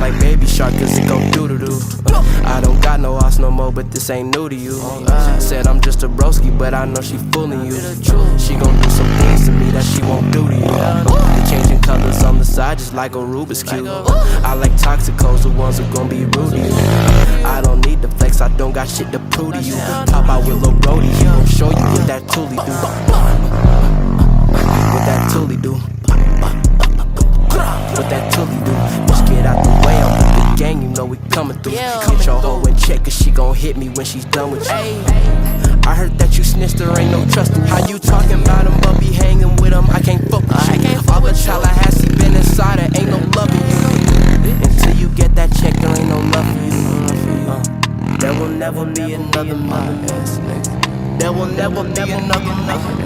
sound like Baby Shark, cause it go doo-doo-doo. I don't got no house no more, but this ain't new to you. Said I'm just a broski, but I know she fooling you. She gon' do some things to me that she won't do to you. They changing colors on the side just like a Rubik's Cube. I like toxicos, the ones who gon' be rude to you. I don't need the flex, I don't got shit to prove to you. Pop out with Lil Brody, he gon' show you what that toolie do. What that toolie do. What that toolie do. Just get out the way, I'm with the gang, you know we coming through. Get your hoe in check, cause she gon' hit me when she's done with you. I heard that you snitched, there ain't no trustin'. How you talking about him, but be hanging with him? I can't fuck with you. All the Tallahassee been inside, there ain't no loving you. Until you get that check, there ain't no love for you. There will never be another mother. There will never be another mother.